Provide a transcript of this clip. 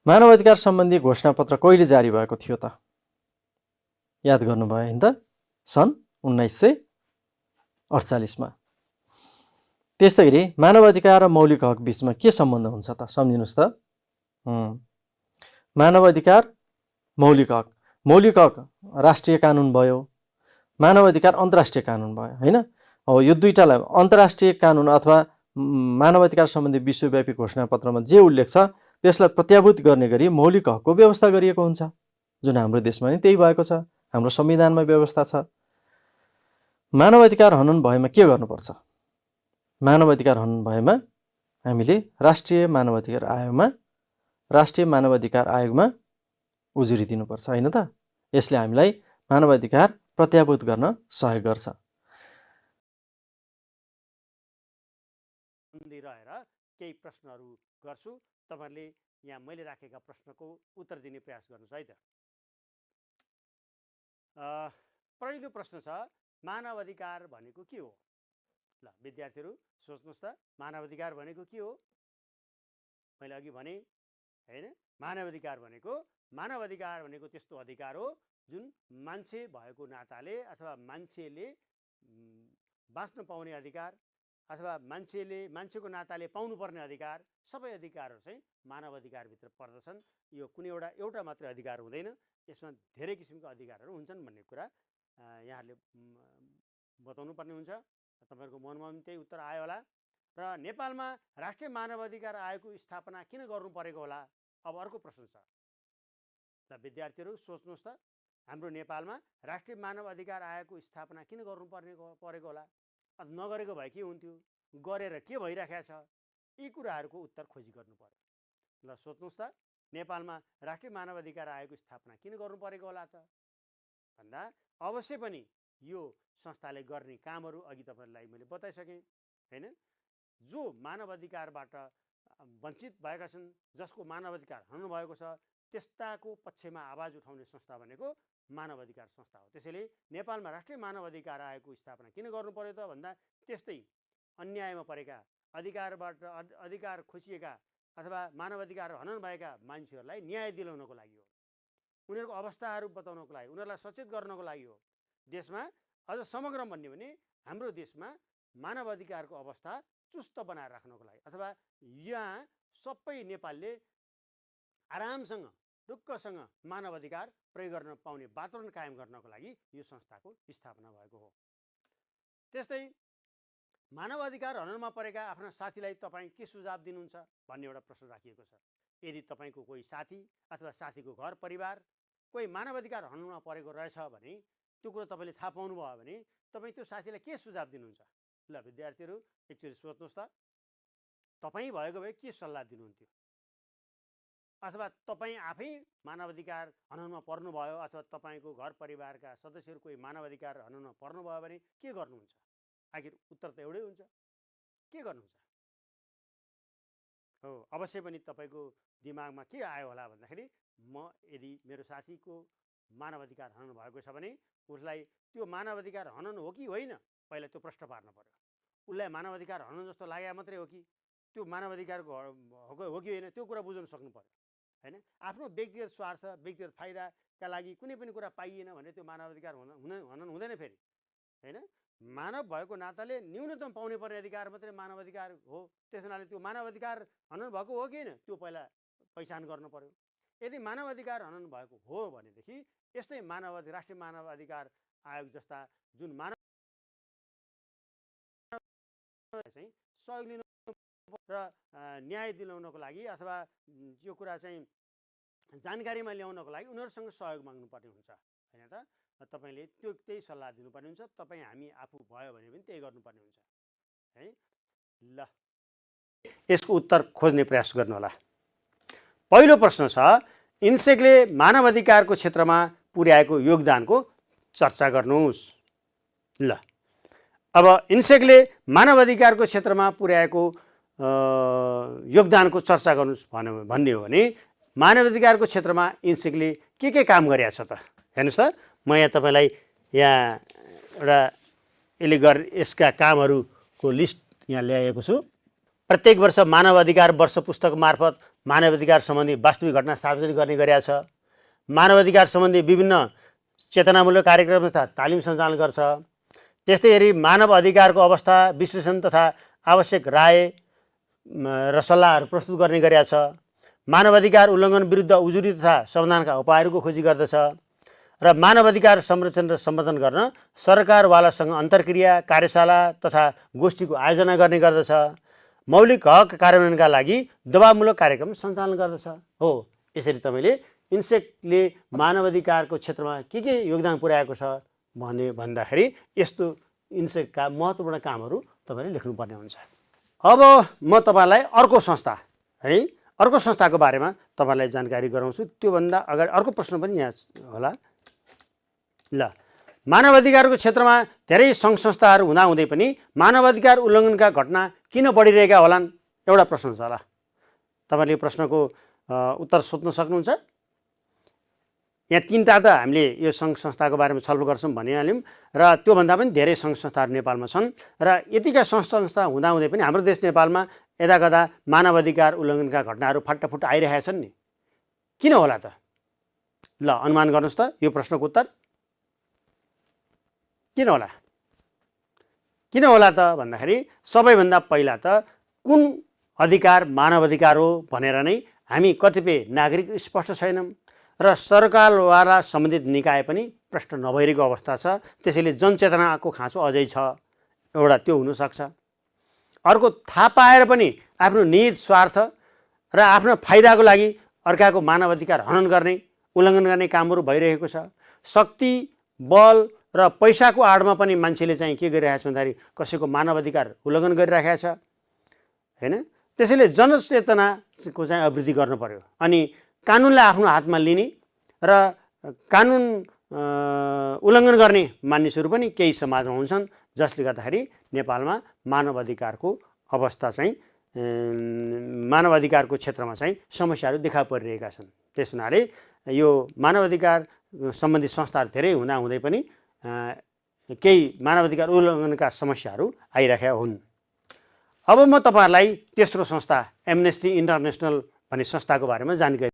मानवाधिकार सम्बन्धी घोषणापत्र कहिले जारी भएको थियो त? याद गर्नुभयो हैन त? सन् 1948 मा। त्यस्तै गरी मानवाधिकार र मौलिक हक बीचमा के सम्बन्ध हुन्छ त? सम्झिनुस् त। मानवाधिकार मौलिक हक, मौलिक हक राष्ट्रिय कानुन भयो, मानवाधिकार अन्तर्राष्ट्रिय कानुन भयो हैन। अब यो दुईटालाई अन्तर्राष्ट्रिय कानुन अथवा मानवाधिकार सम्बन्धी विश्वव्यापी घोषणापत्रमा जे उल्लेख छ त्यसलाई प्रत्याभूत गर्ने गरी मौलिक हकको व्यवस्था गरिएको हुन्छ, जुन हाम्रो देशमा नि त्यही भएको छ, हाम्रो संविधानमा व्यवस्था छ। मानवाधिकार हनन भएमा के गर्नुपर्छ? मानवाधिकार हनन भएमा हामीले राष्ट्रिय मानवाधिकार आयोगमा उजुरी दिनुपर्छ हैन त? यसले हामीलाई मानवाधिकार प्रत्याभूत गर्न सहयोग गर्छ। रहेर केही प्रश्नहरू गर्छु, तपाईहरुले यहाँ मैले राखेका प्रश्नको उत्तर दिने प्रयास गर्नुस् है त। पहिलो प्रश्न छ, मानवाधिकार भनेको के हो? ल विद्यार्थीहरू सोच्नुस् त, मानवाधिकार भनेको के हो? मैले अघि भने हैन, मानवाधिकार भनेको त्यस्तो अधिकार हो जुन मान्छे भएको नाताले अथवा मान्छेले बाँच्न पाउने अधिकार अथवा मान्छेको नाताले पाउनुपर्ने अधिकार, सबै अधिकारहरू चाहिँ मानवाधिकारभित्र पर्दछन्। यो कुनै एउटा मात्रै अधिकार हुँदैन, यसमा धेरै किसिमका अधिकारहरू हुन्छन् भन्ने कुरा यहाँहरूले बताउनु पर्ने हुन्छ। तपाईहरुको मनमा पनि त्यही उत्तर आयो होला। र नेपालमा राष्ट्रिय मानवाधिकार आयोगको स्थापना किन गर्नु परेको होला? अब अर्को प्रश्न छ। ल विद्यार्थीहरू सोच्नुस् त, हाम्रो नेपालमा राष्ट्रिय मानवाधिकार आयोगको स्थापना किन गर्नु परेको होला? नगरेको भए के हुन्थ्यो? गरेर के भइराखेको छ? यी कुराहरूको उत्तर खोजी गर्नु पर्यो। ल सोच्नुस् त, नेपालमा राष्ट्रिय मानवाधिकार आयोगको स्थापना किन गर्नु परेको होला त भन्दा अवश्य पनि यो संस्थाले गर्ने कामहरू अघि तपाईहरुलाई मैले बताइसकेँ हैन। जो मानवाधिकारबाट वञ्चित भएका छन्, जसको मानवाधिकार हनन भएको छ, त्यस्ताको पक्षमा आवाज उठाउने संस्था भनेको मानवाधिकार संस्था हो। त्यसैले नेपालमा राष्ट्रिय मानवाधिकार आयोगको स्थापना किन गर्नु पर्यो त भन्दा त्यस्तै अन्यायमा परेका, अधिकार खोसिएका अथवा मानवाधिकार हनन भएका मान्छेहरूलाई न्याय दिलाउनको लागि हो। उनीहरूको अवस्थाहरू बताउनको लागि, उनीहरूलाई सचेत गर्नको लागि हो। देशमा अझ समग्र भन्ने भने हाम्रो देशमा मानवाधिकारको अवस्था चुस्त बनाएर राख्नको लागि अथवा यहाँ सबै नेपालले आरामसँग ढुक्कसँग मानवाधिकार प्रयोग गर्न पाउने वातावरण कायम गर्नको लागि यो संस्थाको स्थापना भएको हो। त्यस्तै मानवाधिकार हननमा परेका आफ्ना साथीलाई तपाईँ के सुझाव दिनुहुन्छ भन्ने एउटा प्रश्न राखिएको छ। यदि तपाईँको कोही साथी अथवा साथीको घर परिवार कोही मानवाधिकार हननमा परेको रहेछ भने, त्यो कुरो तपाईँले थाहा पाउनुभयो भने तपाईँ त्यो साथीलाई के सुझाव दिनुहुन्छ? ल विद्यार्थीहरू एकचोटि सोच्नुस् त, तपाईँ भएको भए के सल्लाह दिनुहुन्थ्यो? अथवा तपाईँ आफै मानवाधिकार हननमा पर्नुभयो अथवा तपाईँको घर परिवारका सदस्यहरू कोही मानवाधिकार हननमा पर्नुभयो भने के गर्नुहुन्छ? आखिर उत्तर त एउटै हुन्छ, के गर्नुहुन्छ? हो, अवश्य पनि तपाईँको दिमागमा के आयो होला भन्दाखेरि यदि मेरो साथीको मानवाधिकार हनन भएको छ भने उसलाई त्यो मानवाधिकार हनन हो कि होइन पहिला त्यो प्रश्न पार्न पर्यो। उसलाई मानवाधिकार हनन जस्तो लाग्या मात्रै हो कि त्यो मानवाधिकारको हो कि होइन त्यो कुरा बुझ्न सक्नु पर्यो हैन। आफ्नो व्यक्तिगत स्वार्थ, व्यक्तिगत फाइदाका लागि कुनै पनि कुरा पाइएन भने त्यो मानवाधिकार हनन हुँदैन फेरि हैन। मानव भएको नाताले न्यूनतम पाउनै पर्ने अधिकार मात्रै मानवाधिकार हो। त्यस हुनाले त्यो मानवाधिकार हनन भएको हो कि होइन त्यो पहिला पहिचान गर्नु पर्यो। यदि मानवाधिकार हनन भएको हो भनेदेखि यस्तै राष्ट्रिय मानवाधिकार आयोग जस्ता जुन मानव चाहिँ सहयोग लिनु र न्याय दिलाउनको लागि अथवा यो कुरा चाहिँ जानकारीमा ल्याउनको लागि उनीहरूसँग सहयोग माग्नुपर्ने हुन्छ हैन त। तपाईले त्यही सल्लाह दिनुपर्ने हुन्छ। तपाईँ हामी आफू भयो भने पनि त्यही गर्नुपर्ने हुन्छ है। ल यसको उत्तर खोज्ने प्रयास गर्नु होला। पहिलो प्रश्न छ, इन्सेकले मानवाधिकारको क्षेत्रमा पुर्याएको योगदानको चर्चा गर्नुहोस्। ल अब इन्सेकले मानवाधिकारको क्षेत्रमा पुर्याएको योगदानको चर्चा गर्नुहोस् भन्ने हो भने मानवाधिकारको क्षेत्रमा इन्सेकले के काम गरेको छ त हेर्नुहोस् त। म यहाँ तपाईँलाई यहाँ एउटा यसका कामहरूको लिस्ट यहाँ ल्याएको छु। प्रत्येक वर्ष मानवाधिकार वर्ष पुस्तक मार्फत मानवाधिकार सम्बन्धी वास्तविक घटना सार्वजनिक गर्ने गरेका छ, मानवाधिकार सम्बन्धी विभिन्न चेतनामूलक कार्यक्रम तथा तालिम सञ्चालन गर्छ। त्यस्तै गरी मानव अधिकारको अवस्था विश्लेषण तथा आवश्यक राय र सल्लाहहरू प्रस्तुत गर्ने गरेका छ। मानवाधिकार उल्लङ्घन विरुद्ध उजुरी तथा समाधानका उपायहरूको खोजी गर्दछ र मानवाधिकार संरक्षण र सम्वर्धन गर्न सरकारवालासँग अन्तर्क्रिया कार्यशाला तथा गोष्ठीको आयोजना गर्ने गर्दछ। मौलिक हक कार्यान्वयनका लागि दबावमूलक कार्यक्रम सञ्चालन गर्दछ। हो, यसरी तपाईँले इन्सेकले मानवाधिकारको क्षेत्रमा के योगदान पुर्याएको छ भन्दाखेरि यस्तो इन्सेकका महत्त्वपूर्ण कामहरू तपाईँले लेख्नुपर्ने हुन्छ। अब म तपाईँलाई अर्को संस्था है, अर्को संस्थाको बारेमा तपाईँलाई जानकारी गराउँछु। त्योभन्दा अगाडि अर्को प्रश्न पनि यहाँ होला। ल, मानवाधिकारको क्षेत्रमा धेरै सङ्घ संस्थाहरू हुँदाहुँदै पनि मानवाधिकार उल्लङ्घनका घटना किन बढिरहेका होलान्? एउटा प्रश्न छ होला, तपाईँले यो प्रश्नको उत्तर सोध्न सक्नुहुन्छ। यहाँ तीनटा त हामीले यो सङ्घ संस्थाको बारेमा छलफल गर्छौँ भनिहाल्यौँ र त्योभन्दा पनि धेरै सङ्घ संस्थाहरू नेपालमा छन् र यतिका सङ्घ संस्था हुँदाहुँदै पनि हाम्रो देश नेपालमा यदाकदा मानवाधिकार उल्लङ्घनका घटनाहरू फाटाफुट आइरहेका छन् नि, किन होला त? ल, अनुमान गर्नुहोस् त यो प्रश्नको उत्तर किन होला? किन होला त भन्दाखेरि सबैभन्दा पहिला त कुन अधिकार मानवाधिकार हो भनेर नै हामी कतिपय नागरिक स्पष्ट छैनौँ र सरकारवाला सम्बन्धित निकाय पनि प्रष्ट नभइरहेको अवस्था छ। त्यसैले जनचेतनाको खाँचो अझै छ, एउटा त्यो हुनसक्छ। अर्को, थाहा पाएर पनि आफ्नो निहित स्वार्थ र आफ्नो फाइदाको लागि अर्काको मानवाधिकार हनन गर्ने उल्लङ्घन गर्ने कामहरू भइरहेको छ। शक्ति बल र पैसाको आडमा पनि मान्छेले चाहिँ के गरिरहेको छ भन्दाखेरि कसैको मानवाधिकार उल्लङ्घन गरिराखेको छ हैन। त्यसैले जनचेतनाको चाहिँ अभिवृद्धि गर्नु पर्यो अनि कानुनलाई आफ्नो हातमा लिने र कानुन उल्लङ्घन गर्ने मानिसहरू पनि केही समाजमा हुन्छन्, जसले गर्दाखेरि नेपालमा मानवाधिकारको अवस्था चाहिँ मानवाधिकारको क्षेत्रमा चाहिँ समस्याहरू देखा परिरहेका छन्। त्यस हुनाले यो मानवाधिकार सम्बन्धी संस्थाहरू धेरै हुँदाहुँदै पनि केही मानवाधिकार उल्लङ्घनका समस्याहरू आइरहेका हुन्। अब म तपाईँहरूलाई तेस्रो संस्था एमनेस्टी इन्टरनेसनल भन्ने संस्थाको बारेमा जानकारी